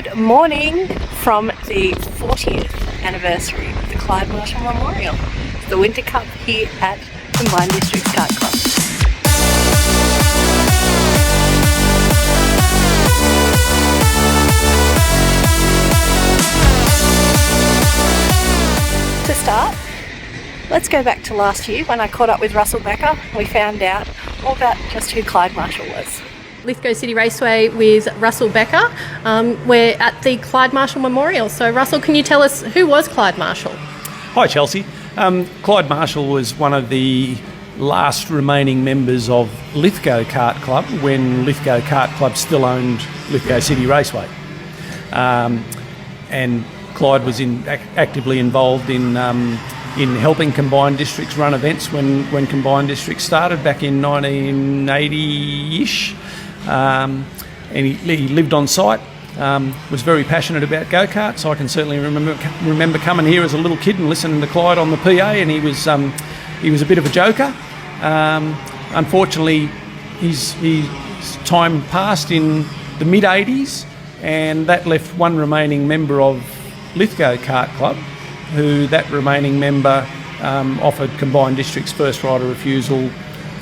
Good morning from the 40th anniversary of the Clyde Marshall Memorial, the Winter Cup here at Combined Districts Kart Club. To start, let's go back to last year when I caught up with Russell Becker. We found out all about just who Clyde Marshall was. Lithgow City Raceway with Russell Becker. We're at the Clyde Marshall Memorial. So Russell, can you tell us who was Clyde Marshall? Hi Chelsea. Clyde Marshall was one of the last remaining members of Lithgow Kart Club when Lithgow Kart Club still owned Lithgow City Raceway. And Clyde was actively involved in helping Combined Districts run events when Combined Districts started back in 1980-ish. And he lived on site, was very passionate about go-karts. I can certainly remember coming here as a little kid and listening to Clyde on the PA, and he was a bit of a joker. Unfortunately, his time passed in the mid-80s, and that left one remaining member of Lithgow Kart Club, who that remaining member offered Combined Districts first right of refusal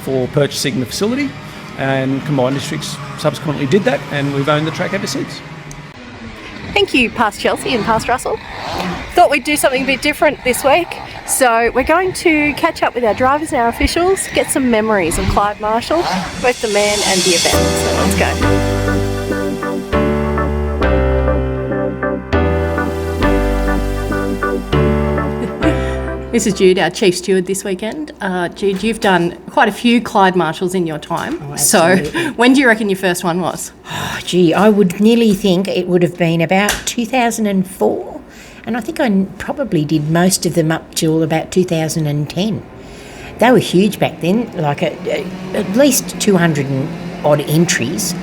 for purchasing the facility, and Combined Districts subsequently did that, and we've owned the track ever since. Thank you, past Chelsea and past Russell. Thought we'd do something a bit different this week, so we're going to catch up with our drivers and our officials, get some memories of Clyde Marshall, both the man and the event. So let's go. This is Jude, our Chief Steward this weekend. Jude, you've done quite a few Clyde Marshalls in your time. Oh, so when do you reckon your first one was? Oh, gee, I would nearly think it would have been about 2004. And I think I probably did most of them up till about 2010. They were huge back then, like at least 200 and odd entries.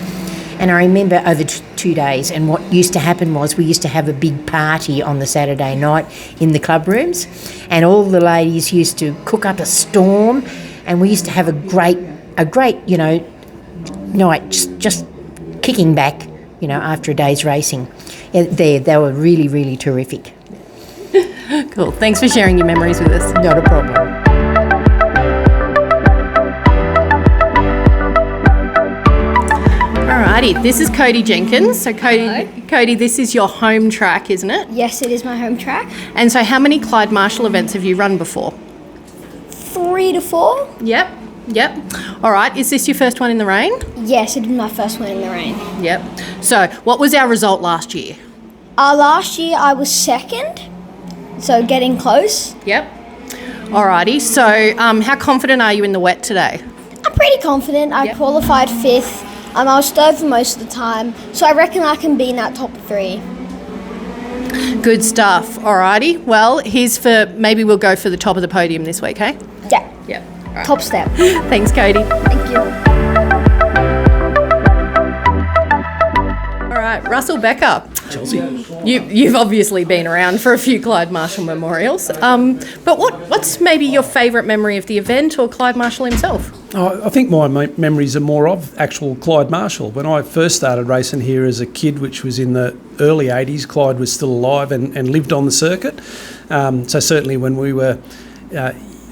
And I remember over 2 days, and what used to happen was we used to have a big party on the Saturday night in the club rooms, and all the ladies used to cook up a storm, and we used to have a great, night just kicking back, after a day's racing. Yeah, they were really, really terrific. Cool. Thanks for sharing your memories with us. Not a problem. Alrighty, this is Kody Jenkins. So Kody, this is your home track, isn't it? Yes, it is my home track. And so how many Clyde Marshall events have you run before? 3 to 4. Yep. All right, is this your first one in the rain? Yes, it is my first one in the rain. Yep. So what was our result last year? Last year I was second, so getting close. Yep. Alrighty, so how confident are you in the wet today? I'm pretty confident. I qualified 5th. I was third for most of the time, so I reckon I can be in that top 3. Good stuff. Alrighty. Well, maybe we'll go for the top of the podium this week, hey? Yeah. Yep. Right. Top step. Thanks, Kody. Thank you. All right, Russell Becker. Chelsea. You've obviously been around for a few Clyde Marshall memorials, but what's maybe your favourite memory of the event or Clyde Marshall himself? I think my memories are more of actual Clyde Marshall. When I first started racing here as a kid, which was in the early 80s, Clyde was still alive and lived on the circuit. So certainly when we were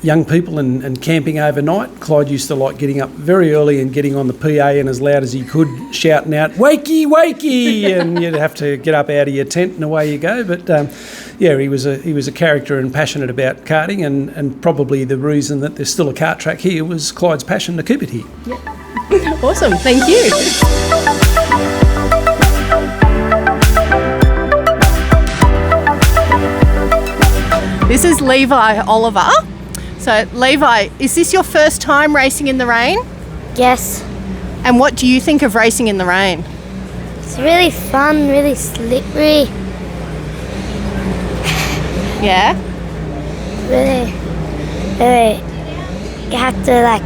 young people and camping overnight, Clyde used to like getting up very early and getting on the PA and as loud as he could shouting out, "Wakey, wakey!" and you'd have to get up out of your tent and away you go. But he was a character and passionate about karting, and probably the reason that there's still a kart track here was Clyde's passion to keep it here. Yep. Awesome, thank you. This is Levi Oliver. So, Levi, is this your first time racing in the rain? Yes. And what do you think of racing in the rain? It's really fun, really slippery. Yeah? Really, you have to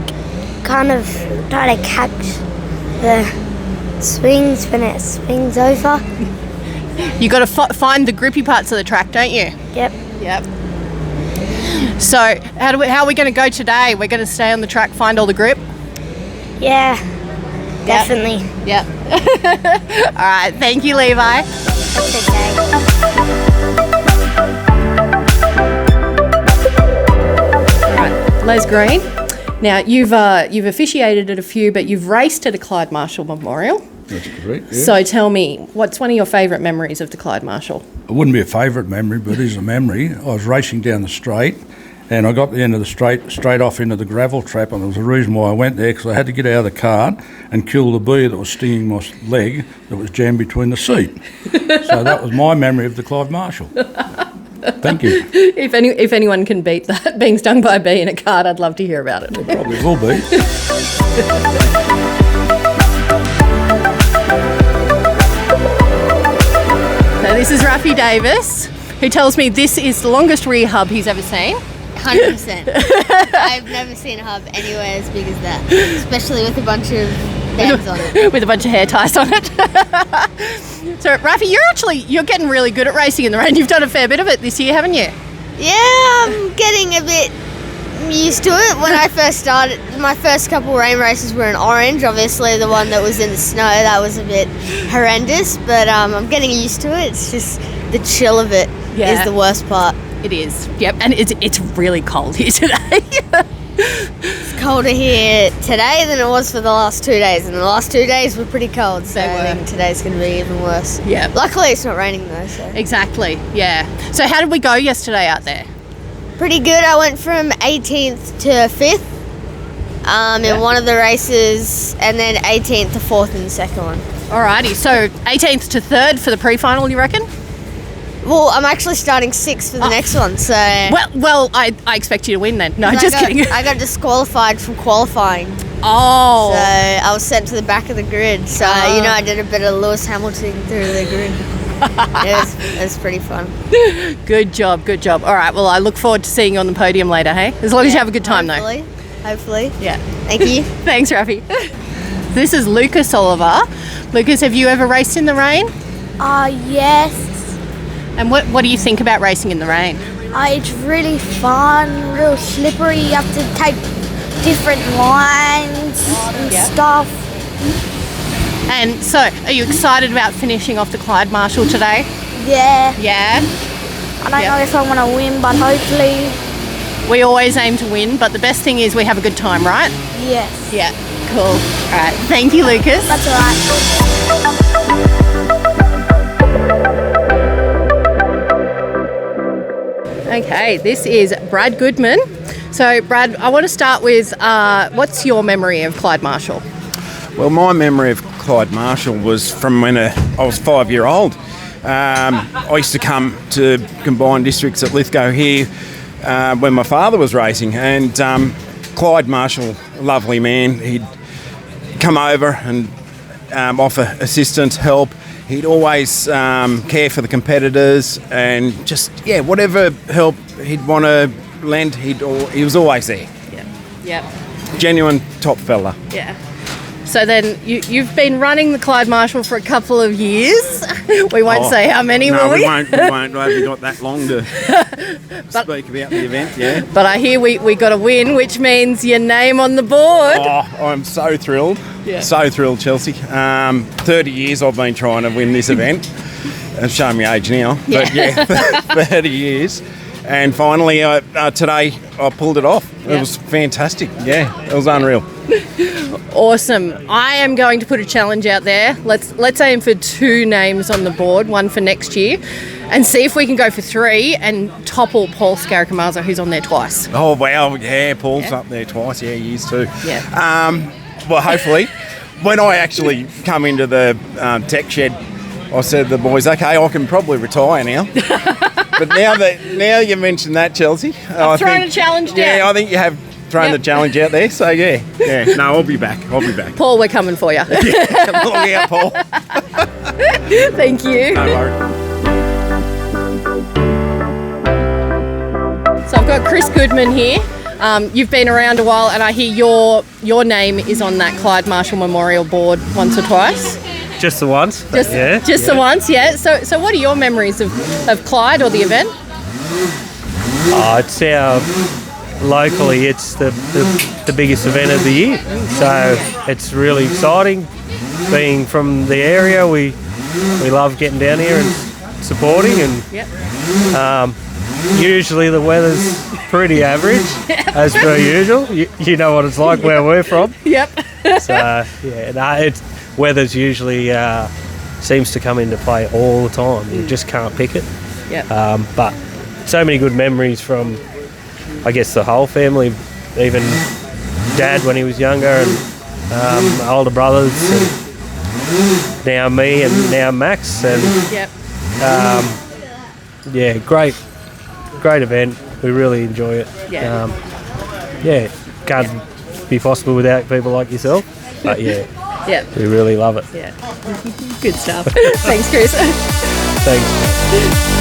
kind of try to catch the swings when it swings over. You got to find the grippy parts of the track, don't you? Yep. So how are we going to go today? We're going to stay on the track, find all the grip? Yeah, definitely. Yep. All right, thank you, Levi. That's okay. All right, Les Green. Now, you've officiated at a few, but you've raced at a Clyde Marshall Memorial. That's correct, yeah. So tell me, what's one of your favourite memories of the Clyde Marshall? It wouldn't be a favourite memory, but it is a memory. I was racing down the straight, and I got to the end of the straight off into the gravel trap, and there was a reason why I went there, because I had to get out of the cart and kill the bee that was stinging my leg that was jammed between the seat. So that was my memory of the Clyde Marshall. Thank you. If anyone can beat that, being stung by a bee in a cart, I'd love to hear about it. It probably will be. So this is Raffi Davis, who tells me this is the longest rear hub he's ever seen. 100%. I've never seen a hub anywhere as big as that, especially with a bunch of bands on it. With a bunch of hair ties on it. So Raffi, you're getting really good at racing in the rain. You've done a fair bit of it this year, haven't you? Yeah, I'm getting a bit used to it. When I first started, my first couple rain races were in orange. Obviously, the one that was in the snow, that was a bit horrendous, but I'm getting used to it. It's just the chill of it is the worst part. It is, yep, and it's really cold here today. It's colder here today than it was for the last 2 days, and the last 2 days were pretty cold, so I think today's going to be even worse. Yeah. Luckily, it's not raining though, so. Exactly, yeah. So how did we go yesterday out there? Pretty good. I went from 18th to 5th in one of the races, and then 18th to 4th in the second one. Alrighty, so 18th to 3rd for the pre-final, you reckon? Well, I'm actually starting 6th for the next one, so... Well, I expect you to win then. No, just kidding. I got disqualified from qualifying. Oh. So I was sent to the back of the grid. So, I did a bit of Lewis Hamilton through the grid. It was pretty fun. Good job. All right, well, I look forward to seeing you on the podium later, hey? As long as you have a good time, Hopefully. Yeah. Thank you. Thanks, Raffi. This is Lukas Oliver. Lukas, have you ever raced in the rain? Yes. And what do you think about racing in the rain? It's really fun, real slippery. You have to take different lines and stuff. And so, are you excited about finishing off the Clyde Marshall today? Yeah. Yeah? I don't know if I want to win, but hopefully. We always aim to win, but the best thing is we have a good time, right? Yes. Yeah, cool. All right, thank you, Lukas. That's all right. Okay, this is Brad Goodman. So, Brad, I want to start with what's your memory of Clyde Marshall? Well, my memory of Clyde Marshall was from when I was 5-year-old. I used to come to combined districts at Lithgow here when my father was racing, and Clyde Marshall, lovely man, he'd come over and offer assistance, help. He'd always care for the competitors, and just, whatever help he'd want to lend, he was always there. Yeah. Genuine top fella. Yeah. So then you've been running the Clyde Marshall for a couple of years. We won't say how many, will we? We won't. I haven't got that long to speak about the event, yeah. But I hear we got a win, which means your name on the board. Oh, I'm so thrilled. Yeah. So thrilled, Chelsea. 30 years I've been trying to win this event. I'm showing my age now. But 30 years. And finally, today, I pulled it off. It was fantastic. Yeah, it was unreal. Awesome. I am going to put a challenge out there. Let's aim for 2 names on the board, one for next year, and see if we can go for 3 and topple Paul Scaracamaza, who's on there twice. Oh, wow. Yeah, Paul's up there twice. Yeah, he is too. Yeah. Well, hopefully, when I actually come into the tech shed, I said to the boys, okay, I can probably retire now. But now you mentioned that, Chelsea, I've thrown a challenge down. Yeah, I think you have thrown the challenge out there. So yeah. No, I'll be back. Paul, we're coming for you. Look out, Paul. Thank you. No worries. So I've got Chris Goodman here. You've been around a while, and I hear your name is on that Clyde Marshall Memorial board once or twice. Just the once. Just the once, yeah. So what are your memories of Clyde or the event? It's our locally. It's the biggest event of the year, so it's really exciting. Being from the area, we love getting down here and supporting, and usually the weather's pretty average, as per usual. You know what it's like where we're from. Yep. So weather's usually seems to come into play all the time. You just can't pick it. Yep. But so many good memories from, I guess, the whole family, even Dad when he was younger, and older brothers, and now me, and now Max, and great event. We really enjoy it. Can't be possible without people like yourself, but we really love it. Good stuff. Thanks, Chris. Thanks.